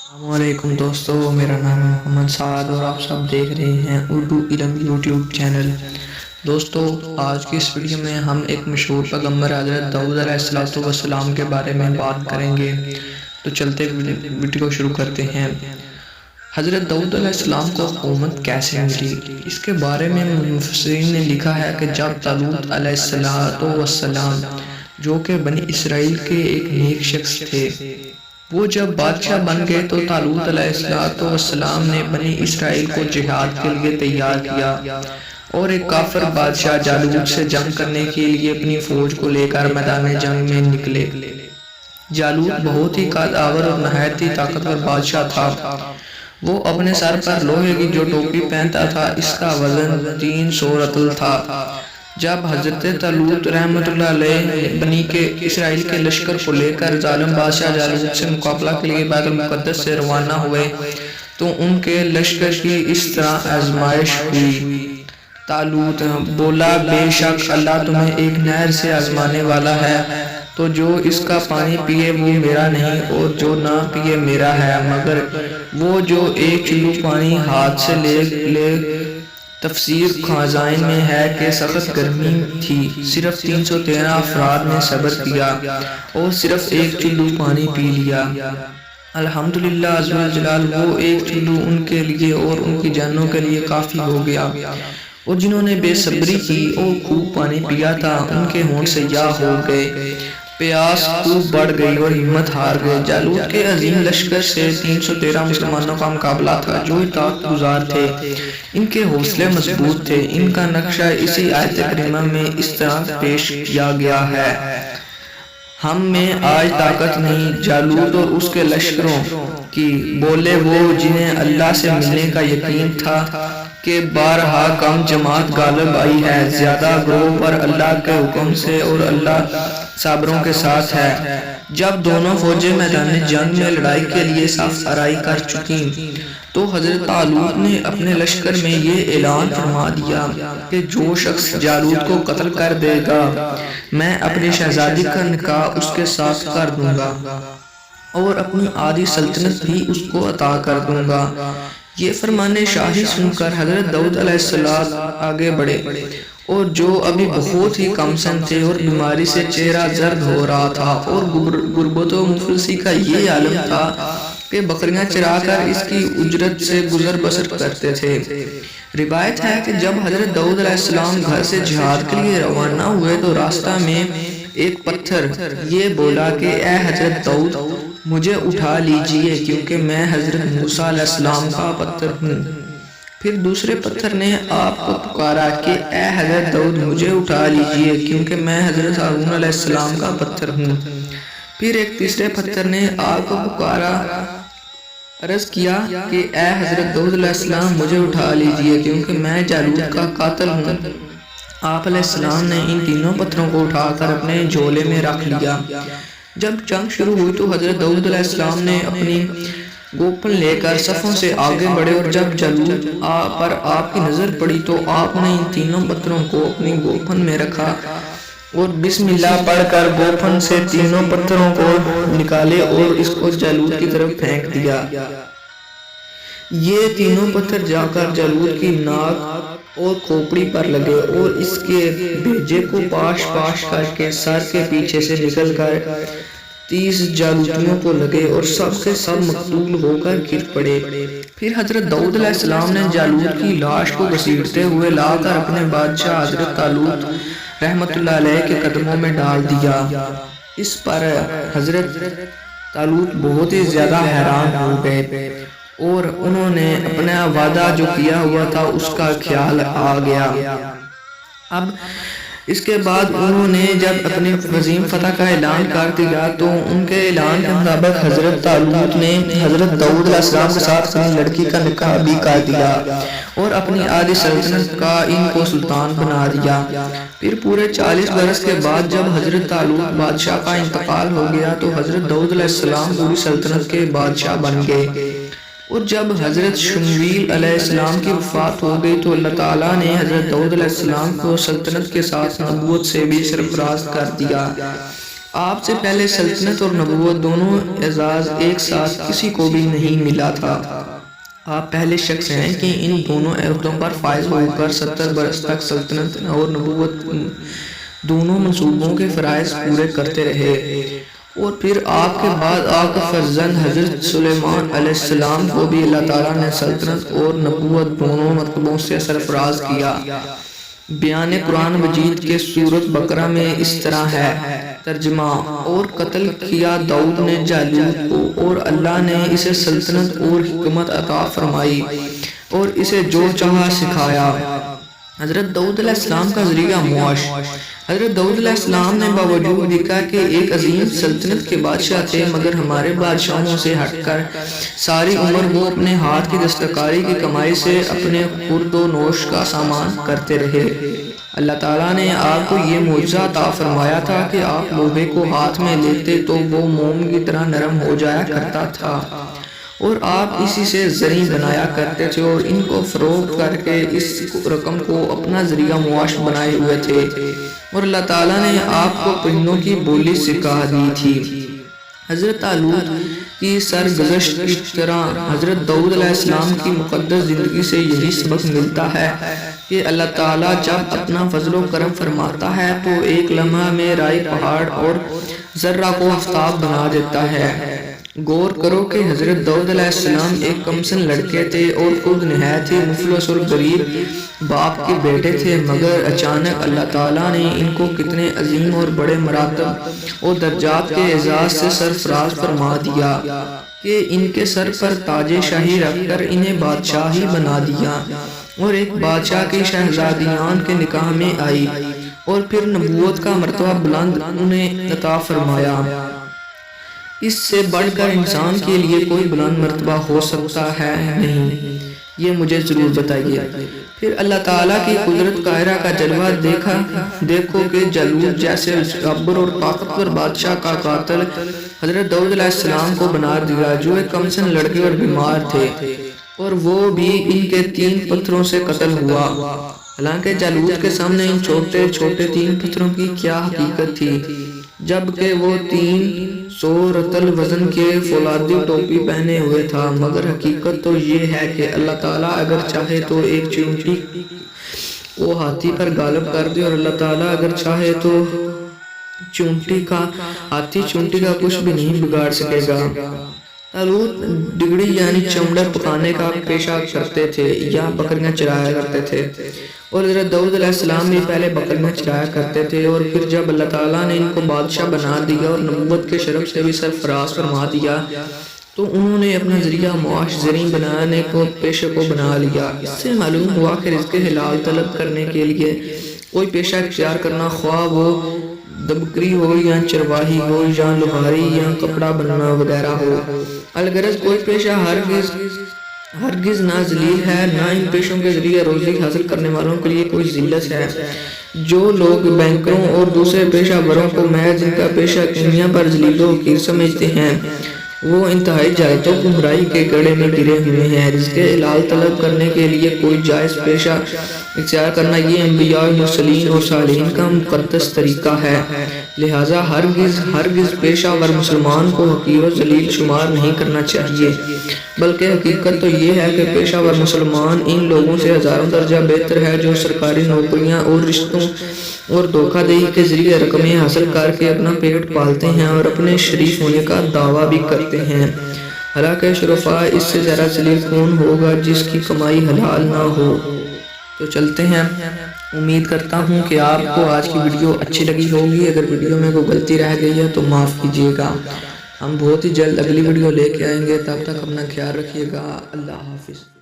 السلام علیکم دوستو، میرا نام ہے محمد سعد اور آپ سب دیکھ رہے ہیں اردو علم یوٹیوب چینل۔ دوستو، آج کی اس ویڈیو میں ہم ایک مشہور پیغمبر حضرت داؤد علیہ السلام کے بارے میں بات کریں گے۔ تو چلتے ویڈیو کو شروع کرتے ہیں۔ حضرت داؤد علیہ السلام کو حکومت کیسے ملی؟ اس کے بارے میں مفسرین نے لکھا ہے کہ جب طالوت علیہ السلام جو کہ بنی اسرائیل کے ایک نیک شخص تھے، وہ جب بادشاہ بن گئے تو طالوت علیہ السلام نے بنی اسرائیل کو جہاد کے لیے تیار کیا اور ایک کافر بادشاہ جالوت سے جنگ کرنے کے لیے اپنی فوج کو لے کر میدان جنگ میں نکلے۔ جالوت بہت ہی قدآور اور نہایت ہی طاقتور بادشاہ تھا۔ وہ اپنے سر پر لوہے کی جو ٹوپی پہنتا تھا، اس کا وزن 300 رطل تھا۔ جب حضرت طالوت رحمۃ اللہ علیہ بنی کے اسرائیل کے لشکر کو لے کر ظالم بادشاہ جالوت سے مقابلہ کے لیے بیت المقدس سے روانہ ہوئے تو ان کے لشکر کی اس طرح آزمائش ہوئی۔ طالوت بولا، بے شک اللہ تمہیں ایک نہر سے آزمانے والا ہے، تو جو اس کا پانی پیے وہ میرا نہیں اور جو نہ پیے میرا ہے، مگر وہ جو ایک چلو پانی ہاتھ سے لے تفسیر خزائن میں ہے کہ سخت گرمی تھی، صرف 313 افراد نے صبر کیا اور صرف ایک چلو پانی پی لیا۔ الحمدللہ عز و جلال، وہ ایک چلو ان کے لیے اور ان کی جانوں کے لیے کافی ہو گیا، اور جنہوں نے بے صبری کی اور خوب پانی پیا تھا ان کے ہونٹ سیاہ ہو گئے، پیاس خوب بڑھ گئی اور ہمت ہار گئے۔ جالوت کے عظیم لشکر سے 313 مسلمانوں کا مقابلہ تھا جو اطاعت گزار تھے، ان کے حوصلے مضبوط تھے۔ ان کا نقشہ اسی آیت کریمہ میں اس طرح پیش کیا گیا ہے: ہم میں آج طاقت نہیں جالوت اور اس کے لشکروں کی، بولے وہ جنہیں اللہ سے ملنے کا یقین تھا کہ بارہا کم جماعت غالب آئی ہے زیادہ گروہ پر اللہ کے حکم سے، اور اللہ صابروں کے ساتھ ہے۔ جب دونوں فوجیں میدان جنگ میں لڑائی کے لیے صف آرائی کر چکیں تو حضرت طالوت نے اپنے لشکر میں یہ اعلان فرما دیا کہ جو شخص جالوت کو قتل کر دے گا، میں اپنی شہزادی کا نکاح اس کے ساتھ کر دوں گا اور اپنی آدھی سلطنت بھی اس کو عطا کر دوں گا۔ یہ فرمان شاہی سن کر حضرت داؤد علیہ السلام آگے بڑھے، اور جو ابھی بہت ہی کم سن تھے اور بیماری سے چہرہ زرد ہو رہا تھا اور غربت و مفلسی کا یہ عالم تھا کہ بکریاں چرا کر اس کی اجرت سے گزر بسر کرتے تھے۔ روایت ہے کہ جب حضرت داؤد علیہ السلام گھر سے جہاد کے لیے روانہ ہوئے تو راستہ میں ایک پتھر یہ بولا کہ اے حضرت داؤد، مجھے اٹھا لیجئے کیونکہ میں حضرت موسیٰ علیہ السلام کا پتر ہوں۔ پھر دوسرے پتھر نے آپ کو پکارا کہ اے حضرت داؤد، مجھے اٹھا لیجئے کیونکہ میں حضرت ہارون علیہ السلام کا پتر ہوں۔ پھر ایک تیسرے پتھر نے آپ کو پکارا، عرض کیا کہ اے حضرت داؤد علیہ السلام، مجھے اٹھا لیجئے کیونکہ میں جالوت کا قاتل ہوں۔ آپ علیہ السلام نے ان تینوں پتھروں کو اٹھا کر اپنے جھولے میں رکھ لیا۔ جب جنگ شروع ہوئی تو حضرت داؤد علیہ السلام نے اپنی گوپن لے کر صفوں سے آگے بڑھے، اور جب جالوت پر آپ کی نظر پڑی تو آپ نے ان تینوں پتھروں کو اپنی گوپن میں رکھا اور بسم اللہ پڑھ کر گوپن سے تینوں پتھروں کو نکالے اور اس کو جالوت کی طرف پھینک دیا۔ یہ تینوں پتھر جا کر جالوت کی ناک اور کھوپڑی پر لگے اور اس کے بھیجے کو پاش پاش کر کے سر کے پیچھے سے نکل کر 30 جالوتیوں کو لگے اور سب کے سب مقتول ہو کر گر پڑے۔ پھر حضرت داؤد علیہ السلام نے جالوت کی لاش کو گھسیٹتے ہوئے لا کر اپنے بادشاہ حضرت طالوت رحمۃ اللہ علیہ کے قدموں میں ڈال دیا۔ اس پر حضرت طالوت بہت ہی زیادہ حیران ہو گئے اور انہوں نے اپنا وعدہ جو کیا ہوا تھا اس کا خیال آ گیا۔ اب اس کے بعد انہوں نے جب اپنے عظیم فتح کا اعلان کر دیا تو ان کے اعلان کے مطابق حضرت طالوت نے حضرت داؤد علیہ السلام کے ساتھ اپنی لڑکی کا نکاح بھی کر دیا اور اپنی آدھی سلطنت کا ان کو سلطان بنا دیا۔ پھر پورے 40 برس کے بعد جب حضرت طالوت بادشاہ کا انتقال ہو گیا تو حضرت داؤد علیہ السلام پوری سلطنت کے بادشاہ بن گئے، اور جب حضرت شمویل علیہ السلام کی وفات ہو گئی تو اللہ تعالیٰ نے حضرت داؤد علیہ السلام کو سلطنت کے ساتھ نبوت سے بھی سرفراز کر دیا۔ آپ سے پہلے سلطنت اور نبوت دونوں اعزاز ایک ساتھ کسی کو بھی نہیں ملا تھا۔ آپ پہلے شخص ہیں کہ ان دونوں عہدوں پر فائز ہو کر 70 برس تک سلطنت اور نبوت دونوں منصوبوں کے فرائض پورے کرتے رہے، اور پھر آپ کے بعد آپ کے فرزند حضرت سلیمان علیہ السلام کو بھی اللہ تعالیٰ نے سلطنت اور نبوت دونوں مرتبوں سے سرفراز کیا۔ بیان قرآن مجید کے سورۃ بقرہ میں اس طرح ہے، ترجمہ: اور قتل کیا داؤد نے جالوت کو، اور اللہ نے اسے سلطنت اور حکمت عطا فرمائی اور اسے جو چاہا سکھایا۔ حضرت داؤد علیہ السلام کا ذریعہ معاش۔ حضرت داؤد علیہ السلام نے باوجود دیکھا کہ ایک عظیم سلطنت کے بادشاہ تھے، مگر ہمارے بادشاہوں سے ہٹ کر ساری عمر وہ اپنے ہاتھ کی دستکاری کی کمائی سے اپنے خورد و نوش کا سامان کرتے رہے۔ اللہ تعالیٰ نے آپ کو یہ معجزہ عطا فرمایا تھا کہ آپ لوہے کو ہاتھ میں لیتے تو وہ موم کی طرح نرم ہو جایا کرتا تھا، اور آپ اسی سے زرعی بنایا کرتے تھے اور ان کو فروخت کر کے اس رقم کو اپنا ذریعہ معاش بنائے ہوئے تھے، اور اللہ تعالیٰ نے آپ کو پرندوں کی بولی سکھا دی تھی۔ حضرت طالوت کی سرگزشت کی طرح حضرت داؤد علیہ السلام کی مقدس زندگی سے یہی سبق ملتا ہے کہ اللہ تعالیٰ جب اپنا فضل و کرم فرماتا ہے تو ایک لمحہ میں رائی پہاڑ اور ذرہ کو آفتاب بنا دیتا ہے۔ غور کرو کہ حضرت داؤد علیہ السلام ایک کمسن لڑکے تھے اور خود نہایت ہی مفلس اور غریب باپ کے بیٹے تھے، مگر اچانک اللہ تعالیٰ نے ان کو کتنے عظیم اور بڑے مراتب اور درجات کے اعزاز سے سرفراز فرما دیا کہ ان کے سر پر تاج شاہی رکھ کر انہیں بادشاہی بنا دیا، اور ایک بادشاہ کی شہزادیان کے نکاح میں آئی، اور پھر نبوت کا مرتبہ بلند انہیں عطا فرمایا۔ اس سے بڑھ کر انسان کے لیے کوئی بلند مرتبہ ہو سکتا ہے نہیں؟ یہ مجھے ضرور بتائیے۔ پھر اللہ تعالیٰ کی قدرت قاہرہ کا جلوہ دیکھو کہ جالوت جیسے جبار اور طاقتور بادشاہ کا قاتل حضرت داؤد علیہ السلام کو بنا دیا، جو ایک کمسن لڑکے اور بیمار تھے، اور وہ بھی ان کے 3 پتھروں سے قتل ہوا۔ حالانکہ جالوت کے سامنے ان چھوٹے چھوٹے 3 پتھروں کی کیا حقیقت تھی، جبکہ وہ 300 رطل وزن کے فولادی ٹوپی پہنے ہوئے تھا، مگر حقیقت تو یہ ہے کہ اللہ تعالیٰ اگر چاہے تو ایک چیونٹی کو ہاتھی پر غالب کر دے، اور اللہ تعالیٰ اگر چاہے تو ہاتھی چونٹی کا کچھ بھی نہیں بگاڑ سکے گا۔ طالوت ڈگڑی یعنی چمڑا پکانے کا پیشہ کرتے تھے یا بکریاں چرایا کرتے تھے، اور حضرت داؤد علیہ السلام بھی پہلے بکریاں چرایا کرتے تھے، اور پھر جب اللہ تعالیٰ نے ان کو بادشاہ بنا دیا اور نبوت کے شرف سے بھی سرفراز فرما دیا تو انہوں نے اپنا ذریعہ معاش زرعی بنانے کو پیشے کو بنا لیا۔ اس سے معلوم ہوا کہ رزق حلال طلب کرنے کے لیے کوئی پیشہ اختیار کرنا، خواہ وہ دبکری ہو یا چرواہی ہو یا لوہاری یا کپڑا بننا وغیرہ ہو، الغرض کوئی پیشہ ہرگز نہ ذلیل ہے، نہ ان پیشوں کے ذریعے روزی حاصل کرنے والوں کے لیے کوئی ذلت ہے۔ جو لوگ بینکروں اور دوسرے پیشہ وروں کو محض ان کا پیشہ دنیا پر ذلیل و حقیر سمجھتے ہیں، وہ انتہائی جہالت و گمراہی کے گڑھے میں گرے ہوئے ہیں۔ رزق حلال طلب کرنے کے لیے کوئی جائز پیشہ اختیار کرنا یہ انبیاء، مرسلین اور صالحین کا مقدس طریقہ ہے، لہٰذا ہرگز پیشہ ور مسلمان کو حقیر و ذلیل شمار نہیں کرنا چاہیے، بلکہ حقیقت تو یہ ہے کہ پیشہ ور مسلمان ان لوگوں سے ہزاروں درجہ بہتر ہے جو سرکاری نوکریاں اور رشتوں اور دھوکہ دہی کے ذریعے رقمیں حاصل کر کے اپنا پیٹ پالتے ہیں اور اپنے شریف ہونے کا دعویٰ بھی کرتے ہیں۔ حالانکہ شرفاء اس سے زیادہ ذلیل کون ہوگا جس کی کمائی حلال نہ ہو۔ تو چلتے ہیں۔ امید کرتا ہوں کہ آپ کو آج کی ویڈیو اچھی لگی ہوگی۔ اگر ویڈیو میں کوئی غلطی رہ گئی ہے تو معاف کیجیے گا۔ ہم بہت ہی جلد اگلی ویڈیو لے کے آئیں گے، تب تک اپنا خیال رکھیے گا۔ اللہ حافظ۔